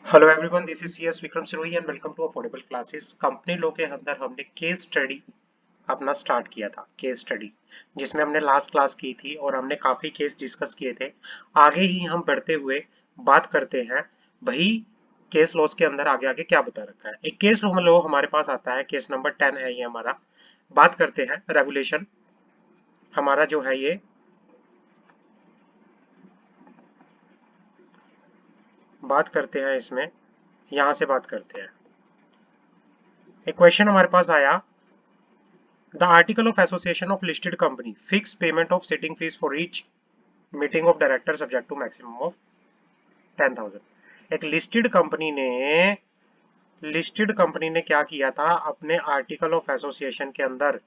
Hello everyone, this is CS Vikram Sirohi and welcome to affordable classes. Company law के अंदर हमने case study अपना start किया था। केस स्टडी जिसमें हमने लास्ट क्लास की थी और हमने काफी केस डिस्कस किए थे। आगे ही हम बढ़ते हुए बात करते हैं भाई केस लॉस के अंदर आगे आगे क्या बता रखा है। एक केस लॉ हमारे पास आता है, केस नंबर 10 है ये हमारा। बात करते हैं रेगुलेशन हमारा जो है ये। बात करते हैं इसमें, यहां से बात करते हैं। एक क्वेश्चन हमारे पास आया, the article of association of listed company fix payment of sitting fees for each meeting of directors subject to maximum of 10,000। एक लिस्टेड कंपनी ने क्या किया था, अपने आर्टिकल ऑफ एसोसिएशन के अंदर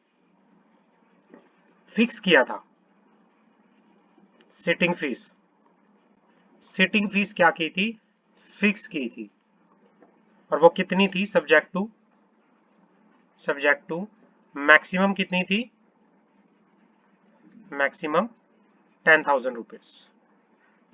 फिक्स किया था सिटिंग फीस। सिटिंग फीस क्या की थी, फिक्स की थी। और वो कितनी थी, सब्जेक्ट टू मैक्सिमम कितनी थी, maximum 10,000 rupees.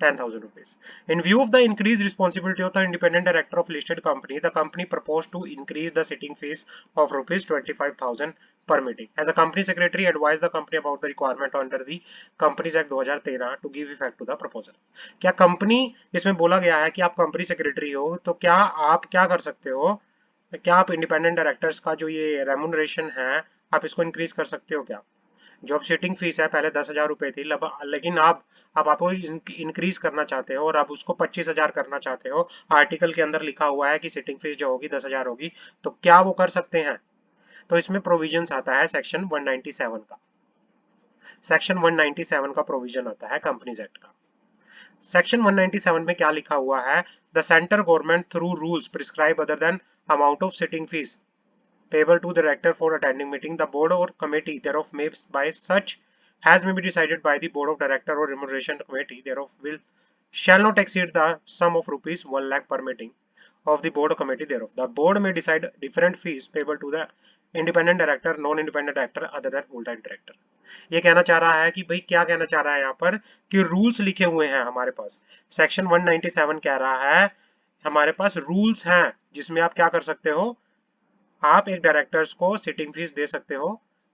10,000 rupees. In view of the increased responsibility of the independent director of listed company, the company proposed to increase the sitting fees of rupees 25,000 per meeting. As a company secretary, advised the company about the requirement under the Companies Act 2013 to give effect to the proposal. क्या company, इसमें बोला गया है कि आप company secretary हो तो क्या आप क्या कर सकते हो, क्या आप इंडिपेंडेंट डायरेक्टर्स का जो ये रेमुनरेशन है आप इसको इंक्रीज कर सकते हो क्या। जो अब सिटिंग फीस है पहले 10,000 रुपए थी, लेकिन आप आपको इंक्रीज करना चाहते हो और आप उसको 25,000 करना चाहते हो। आर्टिकल के अंदर लिखा हुआ है कि सिटिंग फीस जो होगी 10,000 होगी, तो क्या वो कर सकते हैं। तो इसमें प्रोविजंस आता है सेक्शन 197 का। सेक्शन 197 का प्रोविजन आता है कंपनीज एक्ट का। सेक्शन 197 में क्या लिखा हुआ है, the central government through rules prescribe other than amount of sitting fees payable to the director for attending meeting, the board or committee thereof may by such has may be decided by the board of director or remuneration committee thereof will shall not exceed the sum of rupees 1 lakh per meeting of the board or committee thereof. The board may decide different fees payable to the independent director, non-independent director other than full-time director. ये कहना चाह रहा है कि भाई क्या कहना चाह रहा है यहाँ पर कि रूल्स लिखे हुए हैं हमारे पास। सेक्शन 197 कह रहा है हमारे पास रूल्स हैं जिसमें आप क्या कर सकते हो, आप एक डायरेक्टर्स को सिटिंग फीस दे सकते हो,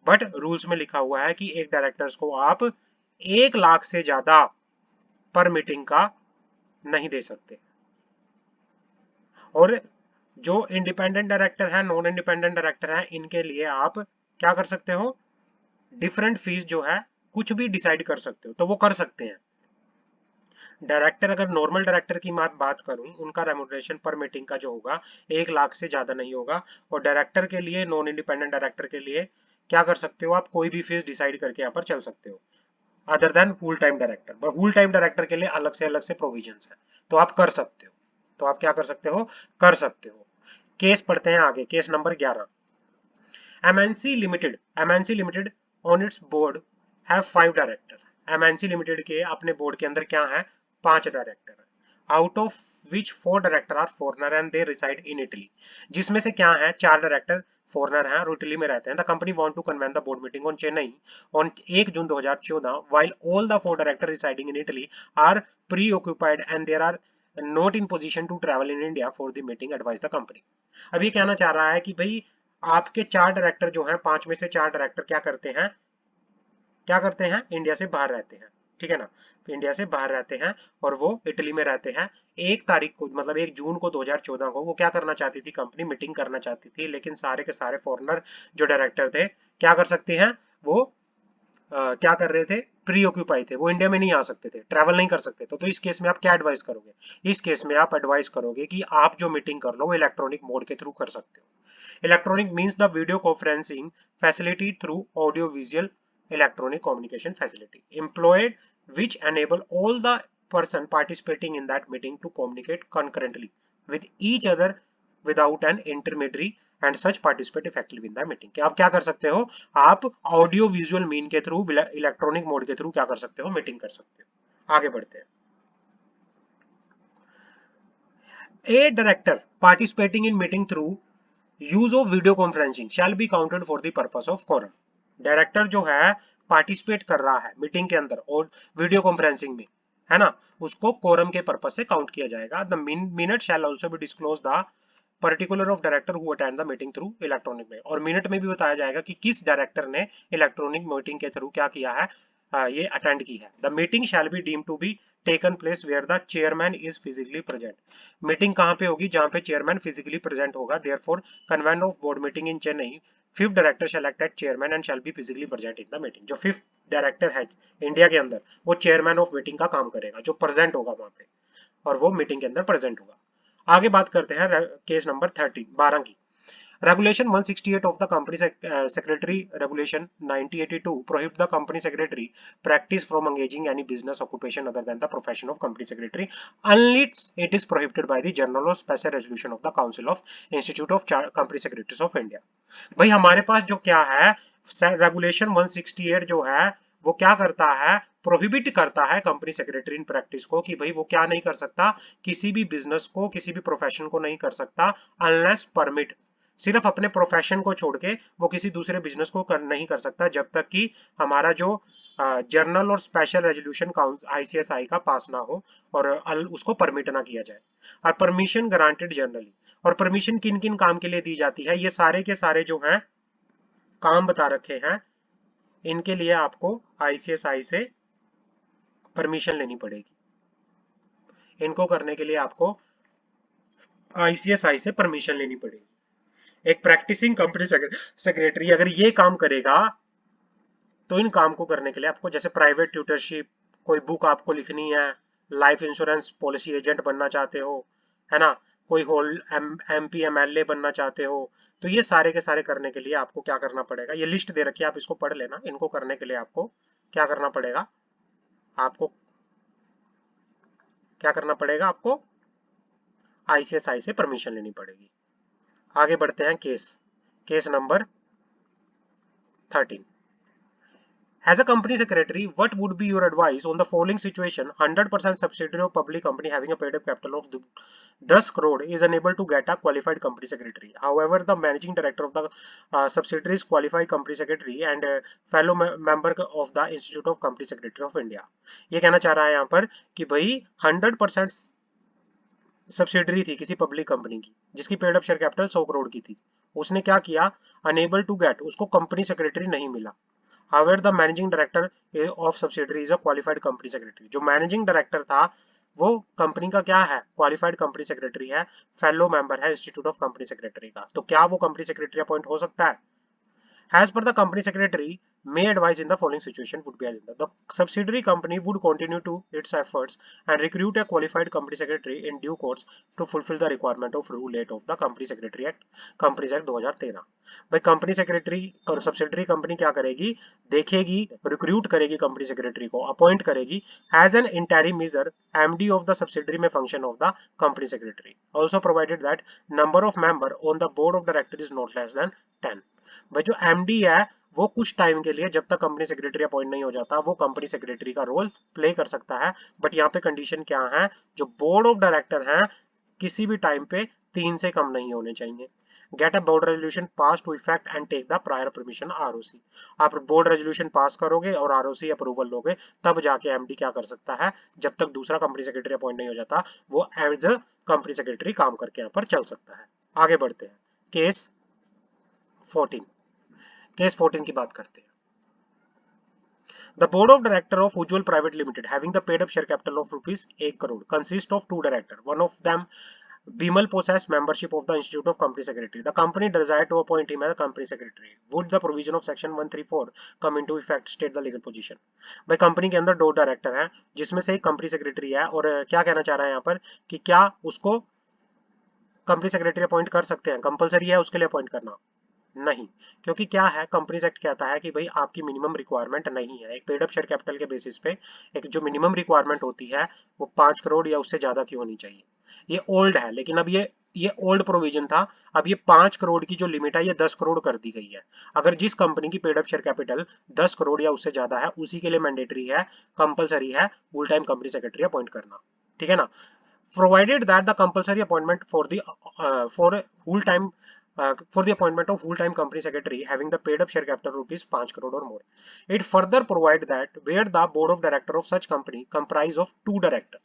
बट रूल्स में लिखा हुआ है कि एक डायरेक्टर्स को आप 1 लाख से ज्यादा पर मीटिंग का नहीं दे सकते। और जो इंडिपेंडेंट डायरेक्टर है, नॉन इंडिपेंडेंट डायरेक्टर है, इनके लिए आप क्या कर सकते हो, डिफरेंट फीस जो है कुछ भी डिसाइड कर सकते हो, तो वो कर सकते हैं। डायरेक्टर, अगर नॉर्मल डायरेक्टर की मैं बात करूं, उनका रेमुनरेशन पर मीटिंग का जो होगा 1 लाख से ज्यादा नहीं होगा। और डायरेक्टर के लिए, नॉन इंडिपेंडेंट डायरेक्टर के लिए क्या कर सकते हो, आप कोई भी फीस डिसाइड करके यहाँ पर चल सकते हो other than full time director. पर फुल टाइम डायरेक्टर के लिए अलग से प्रोविजंस है, तो आप कर सकते हो। तो आप क्या कर सकते हो, कर सकते हो। केस पढ़ते हैं आगे, case number 11। MNC limited on it's board have 5 director. MNC limited के अपने बोर्ड के अंदर क्या है, 5 डायरेक्टर है। Out of which 4 director are foreigner and they reside in Italy. जिसमें से क्या है, 4 डायरेक्टर फॉरनर हैं और इटली में रहते हैं। The company want to convene the board meeting on Chennai on 1 June 2014 while all the 4 directors residing in Italy are preoccupied and they are not in position to travel in India for the meeting, advised the company। अब ये कहना चाह रहा है कि भाई आपके 4 director जो हैं, 5 में से 4 डायरेक्टर क्या करते हैं, क्या करते हैं, इंडिया से बाहर रहते हैं, ठीक है ना। इंडिया से बाहर रहते हैं और वो इटली में रहते हैं। 1 तारीख को, मतलब 1 जून को 2014 को वो क्या करना चाहती थी, कंपनी मीटिंग करना चाहती थी, लेकिन सारे के सारे फॉरेनर जो डायरेक्टर थे क्या कर सकते हैं, वो क्या कर रहे थे, प्री ऑक्यूपाई थे, वो इंडिया में नहीं आ सकते थे, ट्रैवल नहीं कर सकते। तो इस केस में आप क्या एडवाइस करोगे, इस केस में आप एडवाइस करोगे कि आप जो मीटिंग कर लो वो इलेक्ट्रॉनिक मोड के थ्रू कर सकते हो। Electronic means the video conferencing facility through audio visual electronic communication facility employed which enable all the person participating in that meeting to communicate concurrently with each other without an intermediary and such participate effectively in the meeting। क्या आप क्या कर सकते हो, आप audio visual mean के through, electronic mode के through क्या कर सकते हो, मीटिंग कर सकते हो। आगे बढ़ते हैं। A director participating in meeting through use of video conferencing shall be counted for the purpose of quorum। Director जो है पार्टिसिपेट कर रहा है मीटिंग के अंदर और वीडियो कॉन्फ्रेंसिंग में, है ना, उसको कोरम के पर्पज से काउंट किया जाएगा। The minute shall also be disclose the particular of director who attend the meeting through electronic में, और मिनट में भी बताया जाएगा कि किस डायरेक्टर ने इलेक्ट्रॉनिक मीटिंग के थ्रू क्या किया है, ये अटेंड की है। The meeting shall be deem to be taken place where the chairman is physically present. Meeting कहाँ पे होगी, जहाँ पे चेयरमैन फिजिकली प्रेजेंट होगा। Therefore convent of board meeting in Chennai, fifth director shall act as chairman and shall be physically present in the meeting. जो fifth director है India के अंदर, वो चेयरमैन ऑफ मीटिंग का काम करेगा, जो प्रेजेंट होगा वहां पे, और वो मीटिंग के अंदर प्रेजेंट होगा। आगे बात करते हैं केस नंबर 12 की। Regulation 168 of the Company Secretary Regulation 1982 prohibit the company secretary practice from engaging any business occupation other than the profession of company secretary unless it is prohibited by the general or special resolution of the Council of Institute of Company Secretaries of India। भाई हमारे पास जो क्या है, regulation 168 जो है वो क्या करता है, प्रोहिबिट करता है कंपनी सेक्रेटरी इन प्रैक्टिस को, कि भाई वो क्या नहीं कर सकता, किसी भी बिजनेस को, किसी भी प्रोफेशन को नहीं कर सकता अनलेस परमिट, सिर्फ अपने प्रोफेशन को छोड़ के वो किसी दूसरे बिजनेस को नहीं कर सकता, जब तक कि हमारा जो जर्नल और स्पेशल रेजोल्यूशन आईसीएसआई का पास ना हो और उसको परमिट ना किया जाए। और परमिशन ग्रांटेड जनरली, और परमिशन किन किन काम के लिए दी जाती है, ये सारे के सारे जो हैं काम बता रखे हैं, इनके लिए आपको आईसीएसआई से परमिशन लेनी पड़ेगी। इनको करने के लिए आपको आईसीएसआई से परमिशन लेनी पड़ेगी। एक प्रैक्टिसिंग कंपनी सेक्रेटरी अगर ये काम करेगा, तो इन काम को करने के लिए आपको, जैसे प्राइवेट ट्यूटरशिप, कोई बुक आपको लिखनी है, लाइफ इंश्योरेंस पॉलिसी एजेंट बनना चाहते हो, है ना, कोई होल एमपी एमएलए बनना चाहते हो, तो ये सारे के सारे करने के लिए आपको क्या करना पड़ेगा, ये लिस्ट दे रखी है, आप इसको पढ़ लेना। इनको करने के लिए आपको क्या करना पड़ेगा, आपको क्या करना पड़ेगा, आपको आईसीएसआई से परमिशन लेनी पड़ेगी। आगे बढ़ते हैं case number 13। As a company secretary, what would be your advice on the following situation? 100% subsidiary of public company having a paid up capital of 10 crore is unable to get a qualified company secretary. However, the managing director of the subsidiary is qualified company secretary and fellow member of the Institute of Company Secretary of India. ये कहना चाह रहा है यहाँ पर कि भाई 100% subsidiary थी किसी पब्लिक कंपनी की, जिसकी paid up share capital 100 crore की थी, उसने क्या किया, अनेबल टू गेट, उसको कंपनी सेक्रेटरी नहीं मिला। However, the managing director of subsidiary is a qualified company secretary. जो मैनेजिंग डायरेक्टर था वो कंपनी का क्या है, क्वालिफाइड कंपनी सेक्रेटरी है, फेलो मेंबर है इंस्टीट्यूट ऑफ कंपनी सेक्रेटरी का, तो क्या वो कंपनी सेक्रेटरी अपॉइंट हो सकता है? As per the company secretary, may advise in the following situation would be as the subsidiary company would continue to its efforts and recruit a qualified company secretary in due course to fulfill the requirement of Rule 8 of the Company Secretary Act, Companies Act 2013। भाई company secretary और subsidiary company क्या करेगी, देखेगी, recruit करेगी company secretary को, appoint करेगी as an interim major MD of the subsidiary में function of the company secretary, also provided that number of member on the board of director is not less than 10। भाई जो MD है वो कुछ time के लिए, जब तक कंपनी सेक्रेटरी अपॉइंट नहीं हो जाता, वो कंपनी सेक्रेटरी का रोल प्ले कर सकता है। बट यहाँ पे कंडीशन क्या है, जो बोर्ड ऑफ डायरेक्टर है किसी भी टाइम पे 3 से कम नहीं होने चाहिए। Get a board resolution pass to effect and take the prior permission ROC. आप बोर्ड रेजोल्यूशन पास करोगे और आरओसी अप्रूवल लोगे, तब जाके एमडी क्या कर सकता है, जब तक दूसरा कंपनी सेक्रेटरी अपॉइंट नहीं हो जाता, वो एज अ कंपनी सेक्रेटरी काम करके यहाँ पर चल सकता है। आगे बढ़ते हैं केस 14। केस 14 की बात करते हैं। The board of director of Ujjwal Private Limited having the paid up share capital of rupees 1 crore consists of 2 directors. One of them Bimal possess membership of the Institute of Company Secretary. The company desired to appoint him as a company secretary. Would the provision of section 134 come into effect? State the legal position. भाई company के अंदर 2 director हैं, जिसमें से एक company secretary है, और क्या कहना चाह रहा है यहाँ पर कि क्या उसको कंपनी सेक्रेटरी अपॉइंट कर सकते हैं, कंपलसरी है उसके लिए अपॉइंट करना? नहीं, क्योंकि क्या है, कंपनीज एक्ट कहता है कि भाई आपकी मिनिमम रिक्वायरमेंट नहीं है, एक पेड अप शेयर कैपिटल के बेसिस पे एक जो मिनिमम रिक्वायरमेंट होती है वो 5 करोड़ या उससे ज्यादा की होनी चाहिए। ये ओल्ड है, लेकिन अब ये ओल्ड प्रोविजन था, अब ये 5 करोड़ की जो लिमिट है ये 10 करोड़ कर दी गई है। अगर जिस कंपनी की paid up share capital 10 crore या उससे ज्यादा है, उसी के लिए मैंडेटरी है, कंपलसरी है full time company secretary appoint करना, ठीक है ना। Provided that the compulsory appointment for full time for the appointment of full-time company secretary having the paid up share capital rupees 5 crore or more. It further provide that where the board of director of such company comprise of 2 director,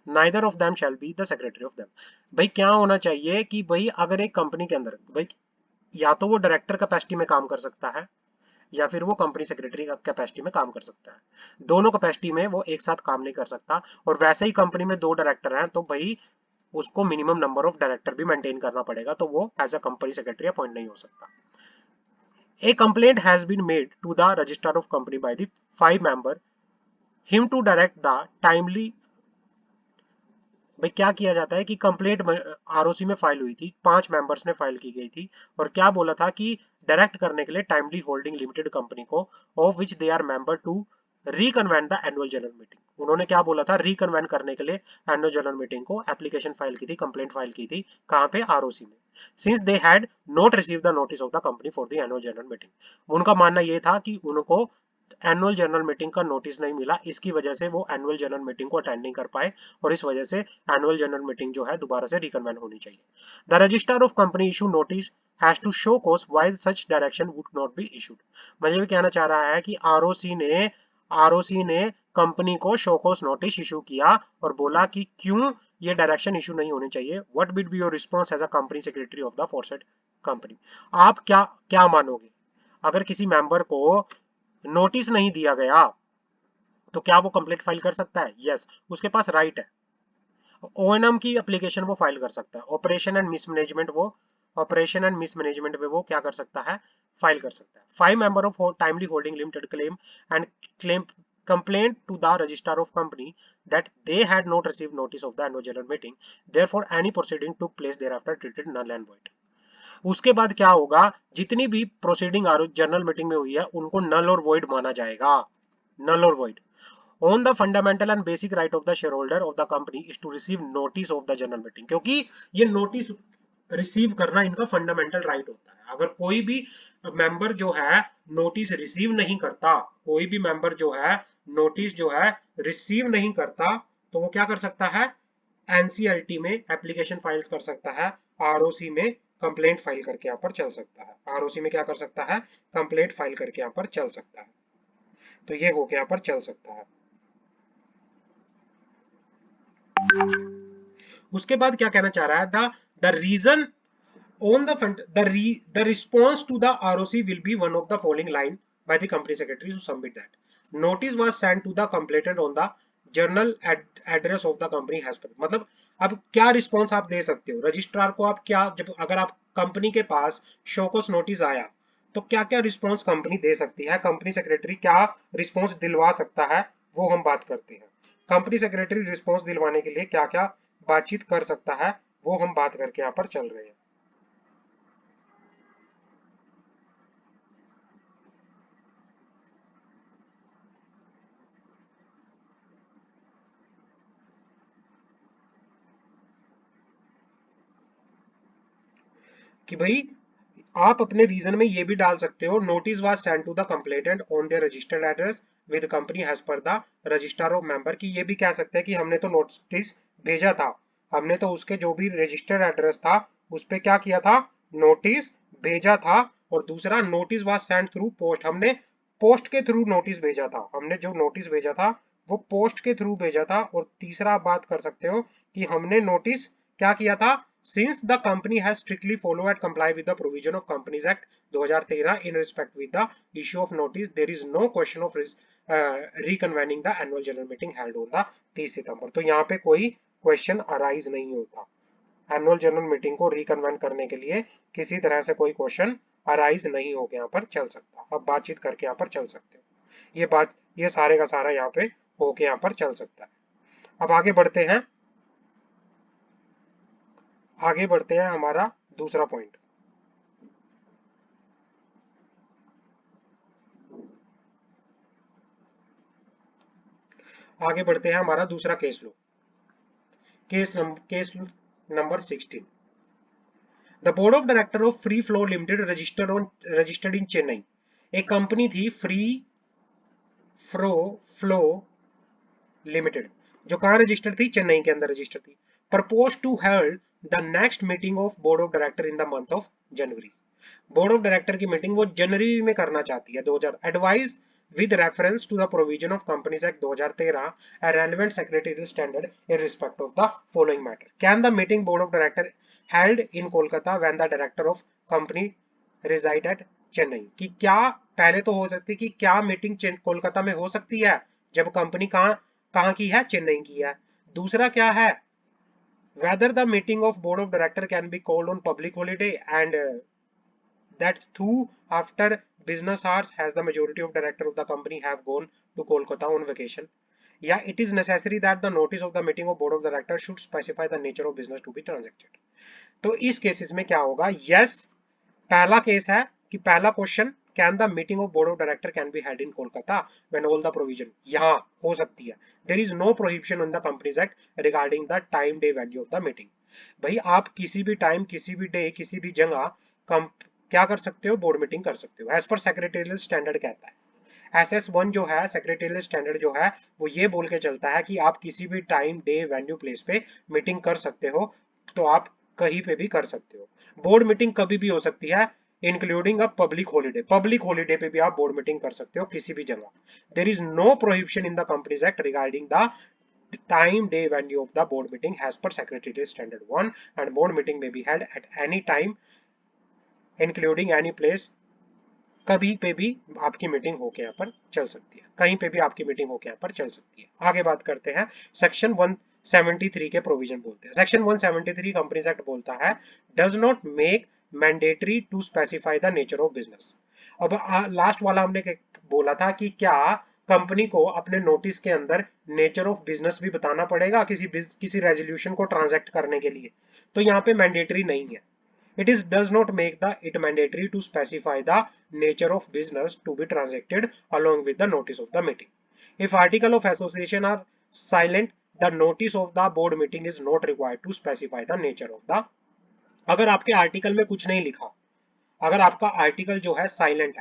neither of them shall be the secretary of them. भाई क्या होना चाहिए कि भाई अगर एक company के अंदर भाई या तो वो डायरेक्टर कैपेसिटी में काम कर सकता है या फिर वो कंपनी सेक्रेटरी कैपेसिटी में काम कर सकता है, दोनों कैपेसिटी में वो एक साथ काम नहीं कर सकता। और वैसे ही कंपनी में 2 डायरेक्टर हैं तो भाई उसको मिनिमम नंबर ऑफ डायरेक्टर भी मेंटेन करना पड़ेगा, तो वो as a company secretary appoint नहीं हो सकता। A complaint has been made to the registrar of company by the 5 member him to direct the timely। भाई क्या किया जाता है कि कंप्लेंट आरओसी में फाइल हुई थी, 5 मेंबर्स ने फाइल की गई थी और क्या बोला था कि डायरेक्ट करने के लिए टाइमली होल्डिंग लिमिटेड कंपनी को of which they are member to reconvene the annual general meeting. उन्होंने क्या बोला था, रिकन्वेन करने के लिए एनुअल जनरल मीटिंग को एप्लीकेशन फाइल की थी, कंप्लेंट फाइल की थी, कहां पे, आरओसी में। Since they had not receive the notice of the company for the annual general meeting, उनका मानना यह था कि उनको एनुअल जनरल मीटिंग का नोटिस नहीं मिला, इसकी वजह से वो एनुअल जनरल मीटिंग को अटेंड नहीं कर पाए और इस वजह से एनुअल जनरल मीटिंग जो है दोबारा से रिकन्वेन होनी चाहिए। The registrar of company issue notice has to show cause why such direction would not be issued. मतलब ये कहना चाह रहा है कि आरओसी ने कंपनी को शो कॉज नोटिस इशू किया और बोला कि क्यों ये डायरेक्शन इशू नहीं होने चाहिए। What would be your response as a company secretary of the forced company. आप क्या क्या मानोगे, अगर किसी मेंबर को नोटिस नहीं दिया गया तो क्या वो कंप्लेंट फाइल कर सकता है? यस, उसके पास राइट है। ओएनएम की एप्लीकेशन वो फाइल कर सकता है, ऑपरेशन एंड मिसमैनेजमेंट में वो क्या कर सकता है, फाइल कर सकता है। 5 member of timely holding limited claim and claim complaint to the registrar of company that they had not received notice of the annual general meeting, therefore any proceeding took place thereafter treated null and void। उसके बाद क्या होगा, जितनी भी proceeding general meeting में हुई है उनको नल और वॉइड माना जाएगा, नल और void. On the fundamental and basic right of the share holder of the company is to receive notice of the general meeting, क्योंकि ये नोटिस रिसीव करना इनका फंडामेंटल राइट होता है। अगर कोई भी मेंबर जो है नोटिस रिसीव नहीं करता, कोई भी मेंबर जो है नोटिस जो है रिसीव नहीं करता, तो वो क्या कर सकता है, एनसीएलटी में एप्लीकेशन फाइल्स कर सकता है, आरओसी में कंप्लेंट फाइल करके यहाँ पर चल सकता है, आरओसी में क्या कर सकता है, कंप्लेंट फाइल करके यहाँ पर चल सकता है। तो ये होके यहाँ पर चल सकता है। उसके बाद क्या कहना चाह रहा है, the reason on the response to the ROC will be one of the following line by the company secretary to submit that notice was sent to the complainant on the journal address of the company has per। मतलब अब क्या response आप दे सकते हो registrar को, आप क्या, जब अगर आप कंपनी के पास शोकॉस नोटिस आया तो क्या क्या रिस्पॉन्स कंपनी दे सकती है, कंपनी सेक्रेटरी क्या रिस्पॉन्स दिलवा सकता है, वो हम बात करते हैं। कंपनी सेक्रेटरी रिस्पॉन्स दिलवाने के लिए क्या क्या बातचीत कर सकता है, वो हम बात करके यहाँ पर चल रहे हैं। कि भाई आप अपने रीजन में ये भी डाल सकते हो, notice was sent to the complainant on their registered address with company has per the registrar of member, की ये भी कह सकते हैं कि हमने तो नोटिस भेजा था, हमने तो उसके जो भी रजिस्टर्ड एड्रेस था उस पे क्या किया था, नोटिस भेजा था। और दूसरा notice was Saint through post, हमने पोस्ट के थ्रू नोटिस भेजा था, हमने जो नोटिस भेजा था वो पोस्ट के थ्रू भेजा था। और तीसरा आप बात कर सकते हो कि हमने नोटिस क्या किया था, since the company has strictly follow and comply with the provision of Companies Act 2013 in respect with the issue of notice, there is no question of reconvening the annual general meeting held on the 30 सितंबर। तो यहाँ पे कोई question arise नहीं होता, annual general meeting को रिकन्वेन करने के लिए किसी तरह से कोई क्वेश्चन अराइज नहीं होके यहाँ पर चल सकता, अब बातचीत करके यहाँ पर चल सकते हो, ये सारे का सारा यहाँ पे होके यहाँ पर चल सकता है। अब आगे बढ़ते हैं हमारा दूसरा पॉइंट। आगे बढ़ते हैं हमारा दूसरा case low, case number 16। The board of director of free flow limited registered in Chennai. एक कंपनी थी फ्री फ्लो लिमिटेड, जो कहां रजिस्टर्ड थी, चेन्नई के अंदर रजिस्टर्ड थी। Propose to held the next meeting of board of director in the month of January. Board of director की meeting वो जनवरी में करना चाहती है 2000। Advice with reference to the provision of Companies Act 2013 a relevant secretarial standard in respect of the following matter. Can the meeting board of director held in Kolkata when the director of company reside at Chennai? कि क्या पहले तो हो सकती है कि क्या meeting Kolkata में हो सकती है जब कंपनी कहाँ कहाँ की है, चेन्नई की है। दूसरा क्या है, whether the meeting of board of director can be called on public holiday and that through after business hours has the majority of director of the company have gone to Kolkata on vacation. Yeah, it is necessary that the notice of the meeting of board of directors should specify the nature of business to be transacted. तो इस cases में क्या होगा, yes, पहला case है कि पहला question, can the meeting of board of director can be head in Kolkata when all the provision, यहाँ हो सकती है। There is no prohibition in the companies act regarding the time day value of the meeting. भाई आप किसी भी time, किसी भी डे, किसी भी जगह क्या कर सकते हो, बोर्ड मीटिंग कर सकते हो, एज पर सेक्रेटेरियल स्टैंडर्ड कहता है। SS1 जो है सेक्रेटेरियल स्टैंडर्ड जो है वो ये बोल के चलता है कि आप किसी भी टाइम डे वेन्यू प्लेस पे मीटिंग कर सकते हो, तो आप कहीं पे भी कर सकते हो। बोर्ड मीटिंग कभी भी हो सकती है including a public holiday, public holiday पे भी आप बोर्ड मीटिंग कर सकते हो किसी भी जगह। There is no prohibition in the companies act regarding the time day venue of the board meeting as per secretarial standard 1 and board meeting may be held at any time including any place। कभी पे भी आपकी meeting होके यहाँ पर चल सकती है, कहीं पे भी आपकी मीटिंग होके यहाँ पर चल सकती है। आगे बात करते हैं, सेक्शन 173 के प्रोविजन बोलते हैं। सेक्शन 173 कंपनीज एक्ट बोलता है does not make mandatory to specify the nature of business. अब लास्ट वाला हमने बोला था कि क्या कंपनी को अपने नोटिस के अंदर नेचर ऑफ बिजनेस भी बताना पड़ेगा किसी रेजोल्यूशन को ट्रांजैक्ट करने के लिए, तो यहाँ पे मैंडेटरी नहीं है। It is does not make it mandatory to specify the nature of business to be transacted along with the notice of the meeting. If article of association are silent, the notice of the board meeting is not required to specify the nature of the। अगर आपके article में कुछ नहीं लिखा, अगर आपका article जो है साइलेंट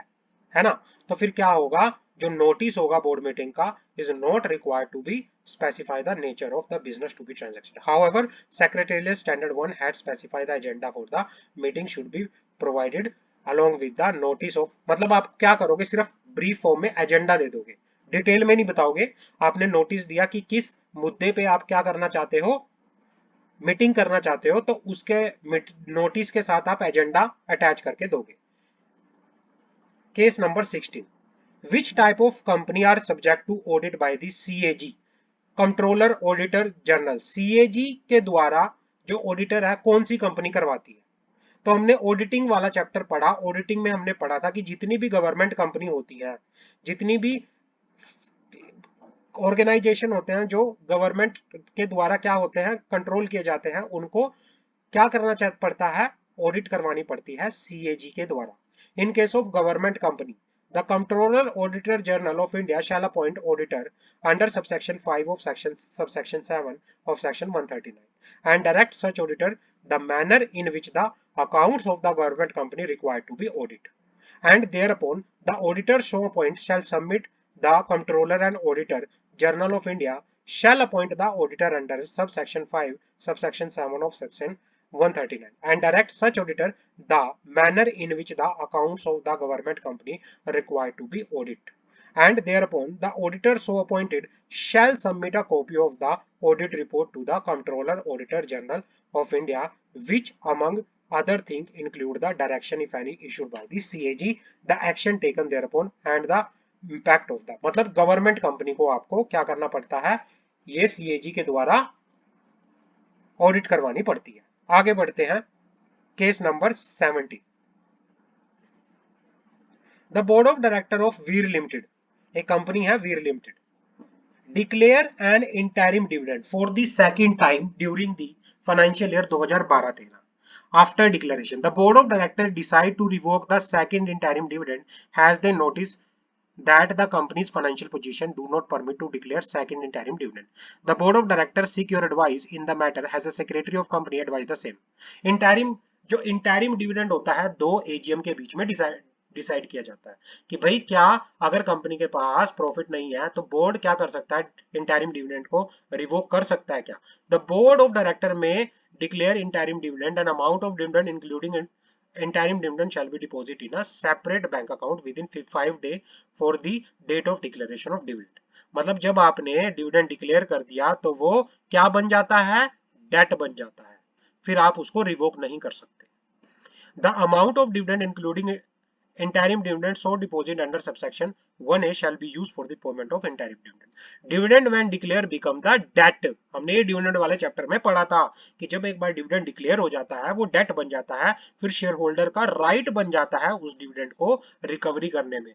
है ना, तो फिर क्या होगा, जो नोटिस होगा बोर्ड मीटिंग का is not required to be specify the nature of the business to be transacted. However, secretarial standard 1 had specified the agenda for the meeting should be provided along with the notice of। मतलब आप क्या करोगे, सिर्फ brief form में agenda दे दोगे, detail में नहीं बताओगे। आपने नोटिस दिया कि किस मुद्दे पे आप क्या करना चाहते हो, मीटिंग करना चाहते हो, तो उसके नोटिस के साथ आप एजेंडा अटैच करके दोगे। Case number 16, which type of company are subject to audit by the CAG, controller auditor general. CAG के द्वारा जो ऑडिटर है कौन सी कंपनी करवाती है, तो हमने ऑडिटिंग वाला चैप्टर पढ़ा। ऑडिटिंग में हमने पढ़ा था कि जितनी भी गवर्नमेंट कंपनी होती है, जितनी भी ऑर्गेनाइजेशन होते हैं जो गवर्नमेंट के द्वारा क्या होते हैं, कंट्रोल किए जाते हैं, उनको क्या करना पड़ता है, ऑडिट करवानी पड़ती है CAG के द्वारा। In case of government company the comptroller auditor general of India shall appoint auditor under subsection 5 of subsection 7 of section 139 and direct such auditor the manner in which the accounts of the government company required to be audited, and thereupon the auditor so appoint shall submit the comptroller and auditor general of India shall appoint the auditor under subsection 5 subsection 7 of section 139 and direct such auditor the manner in which the accounts of the government company are required to be audited, and thereupon the auditor so appointed shall submit a copy of the audit report to the comptroller auditor general of India, which among other things include the direction if any issued by the CAG, the action taken thereupon and the impact of the। मतलब government company को आपको क्या करना पड़ता है, ये CAG के द्वारा ऑडिट करवानी पड़ती है। आगे बढ़ते हैं, case number 70, the board of director of Veer limited, एक कंपनी है Veer limited, declare an interim dividend for the second time during the financial year 2012-13। After declaration the board of director decide to revoke the second interim dividend has they notice that the company's financial position do not permit to declare second interim dividend. The board of directors seek your advice in the matter as a secretary of company advise the same। interim जो interim dividend होता है दो AGM के बीच में decide किया जाता है कि भाई क्या अगर कंपनी के पास प्रॉफिट नहीं है तो बोर्ड क्या कर सकता है, इंटरिम डिविडेंड को रिवोक कर सकता है क्या। द बोर्ड ऑफ डायरेक्टर में declare interim dividend and amount of dividend including interim dividend shall be deposited in a separate bank account within 5 days for the date of declaration of dividend। मतलब जब आपने dividend declare कर दिया तो वो क्या बन जाता है, डेट बन जाता है, फिर आप उसको रिवोक नहीं कर सकते। The amount of dividend including interim dividend so deposit under subsection 1A shall be used for the payment of interim dividend। dividend when declare become the debt। हमने ये डिविडेंड वाले चैप्टर में पढ़ा था कि जब एक बार डिविडेंड डिक्लेयर हो जाता है वो डेट बन जाता है, फिर शेयर होल्डर का राइट बन जाता है उस डिविडेंड को रिकवरी करने में।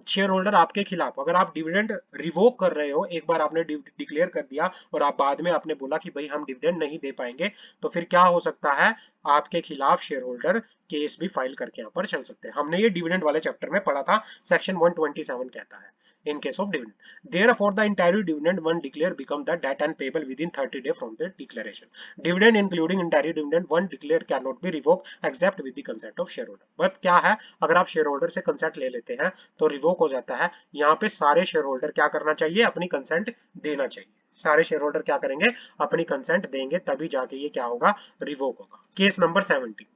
शेयर होल्डर आपके खिलाफ, अगर आप डिविडेंड रिवोक कर रहे हो, एक बार आपने डिक्लेयर कर दिया और आप बाद में आपने बोला कि भाई हम डिविडेंड नहीं दे पाएंगे, तो फिर क्या हो सकता है, आपके खिलाफ शेयर होल्डर केस भी फाइल करके यहाँ पर चल सकते हैं। हमने ये डिविडेंड वाले चैप्टर में पढ़ा था, सेक्शन 127 कहता है in case of dividend, therefore the entire dividend when declared become the debt and payable within 30 days from the declaration। dividend including entire dividend when declared cannot be revoked except with the consent of shareholder। But क्या है, अगर आप share holder से consent ले लेते हैं तो revoke हो जाता है। यहाँ पे सारे शेयर होल्डर क्या करना चाहिए, अपनी कंसेंट देना चाहिए। सारे शेयर होल्डर क्या करेंगे, अपनी कंसेंट देंगे, तभी जाके ये क्या होगा, रिवोक होगा। Case number 70।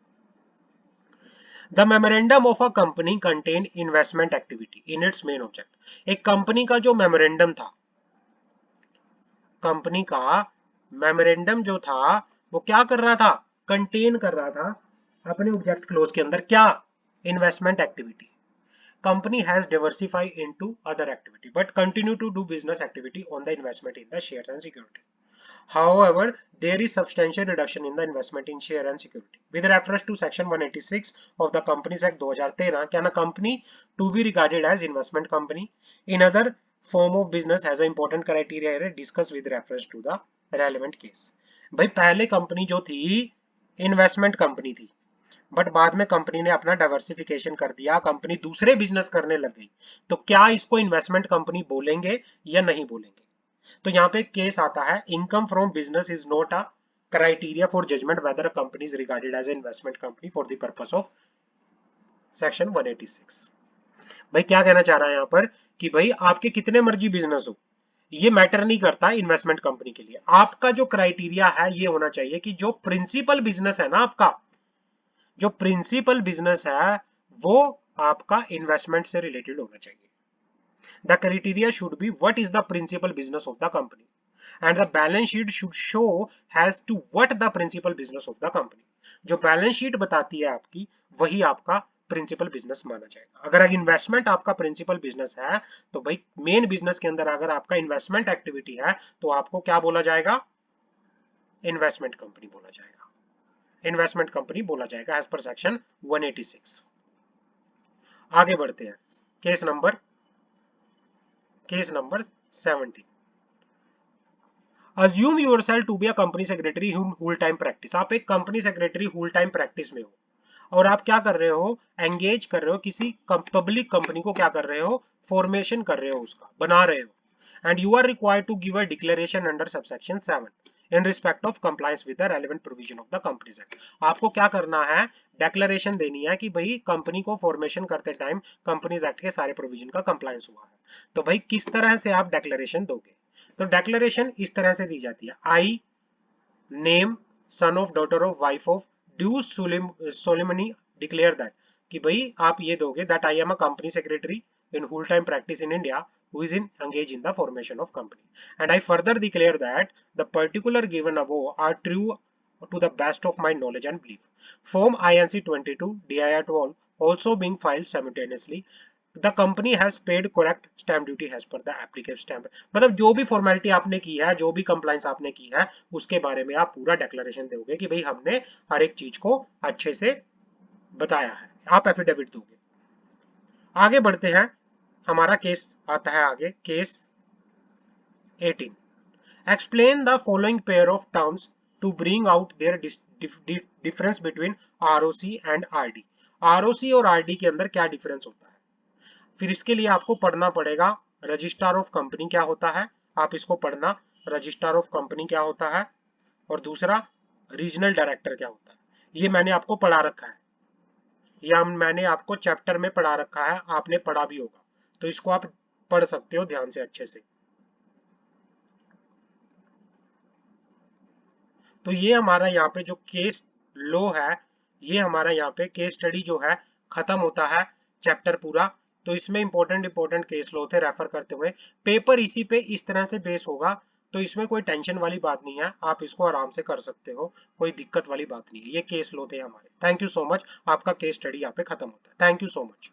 The memorandum of a company contain investment activity in its main object। एक कंपनी का जो मेमोरेंडम था, कंपनी का मेमोरेंडम जो था वो क्या कर रहा था, कंटेन कर रहा था अपने ऑब्जेक्ट क्लोज के अंदर क्या, investment activity. company has diversified into other activity but continue to do business activity on the investment in the share and security। However, there is substantial reduction in the investment in share and security with reference to section 186 of the Companies Act 2013। Can a company to be regarded as investment company in other form of business has an important criteria here discussed with reference to the relevant case। भाई पहले company जो थी investment company थी, but बाद में company ने अपना diversification कर दिया, कंपनी दूसरे बिजनेस करने लग गई, तो क्या इसको इन्वेस्टमेंट कंपनी बोलेंगे या नहीं बोलेंगे। तो यहाँ पे केस आता है, income from business is not a criteria for judgement whether a company is regarded as investment company for the purpose of section 186। भाई क्या कहना चाह रहा है यहाँ पर कि भाई आपके कितने मर्जी बिजनेस हो, ये मैटर नहीं करता इन्वेस्टमेंट कंपनी के लिए। आपका जो क्राइटेरिया है ये होना चाहिए कि जो प्रिंसिपल बिजनेस है ना आपका, जो प्रिंसिपल बिजनेस है वो आपका इन्वेस्टमेंट से रिलेटेड होना चाहिए। The criteria should be what is the principal business of the company and the balance sheet should show has to what the principal business of the company. जो balance sheet बताती है आपकी वही आपका principal business माना जाएगा। अगर investment आपका प्रिंसिपल बिजनेस है तो भाई मेन बिजनेस के अंदर अगर आपका इन्वेस्टमेंट एक्टिविटी है तो आपको क्या बोला जाएगा, इन्वेस्टमेंट कंपनी बोला जाएगा, इन्वेस्टमेंट कंपनी बोला जाएगा एज पर सेक्शन 186। आगे बढ़ते हैं, case number 70। Assume yourself to be a company secretary in full time practice. आप एक company secretary full time practice में हो और आप क्या कर रहे हो, एंगेज कर रहे हो किसी पब्लिक कंपनी को, क्या कर रहे हो, फॉर्मेशन कर रहे हो, उसका बना रहे हो, and you are required to give a declaration under subsection 7 in respect of compliance with the relevant provision of the Companies Act। आपको क्या करना है, डेक्लेरेशन देनी है कि भाई कंपनी को फॉर्मेशन करते टाइम कंपनीज एक्ट के सारे प्रोविजन का कंप्लायंस हुआ है। तो भाई किस तरह से आप डेक्लेरेशन दोगे, तो डेक्लेरेशन इस तरह से दी जाती है, I name son of daughter of wife of due solemnly declare that, कि भाई आप ये दोगे that I am a company secretary in full-time practice in India who is engaged in the formation of company, and I further declare that the particular given above are true to the best of my knowledge and belief। Form INC 22 DIR 12 also being filed simultaneously, the company has paid correct stamp duty as per the applicable stamp। मतलब जो भी formality आपने की है, जो भी compliance आपने की है, उसके बारे में आप पूरा डेक्लेरेशन दोगे कि भाई हमने हर एक चीज को अच्छे से बताया है, आप एफिडेविट दोगे। आगे बढ़ते हैं, हमारा केस आता है आगे, case 18। Explain the following pair of terms to bring out their difference between ROC and RD. ROC और आरडी के अंदर क्या डिफरेंस होता है, फिर इसके लिए आपको पढ़ना पड़ेगा रजिस्ट्रार ऑफ कंपनी क्या होता है, आप इसको पढ़ना, रजिस्ट्रार ऑफ कंपनी क्या होता है, और दूसरा रीजनल डायरेक्टर क्या होता है, ये मैंने आपको पढ़ा रखा है। या मैंने आपको चैप्टर में पढ़ा रखा है, आपने पढ़ा भी होगा, तो इसको आप पढ़ सकते हो ध्यान से अच्छे से। तो ये हमारा यहाँ पे जो केस लो है, ये हमारा यहाँ पे केस स्टडी जो है खत्म होता है चैप्टर पूरा। तो इसमें इंपॉर्टेंट इंपॉर्टेंट केस लो थे रेफर करते हुए, पेपर इसी पे इस तरह से बेस होगा। तो इसमें कोई टेंशन वाली बात नहीं है, आप इसको आराम से कर सकते हो, कोई दिक्कत वाली बात नहीं है। ये केस लो थे हमारे। Thank you so much. आपका केस स्टडी यहाँ पे खत्म होता है। Thank you so much.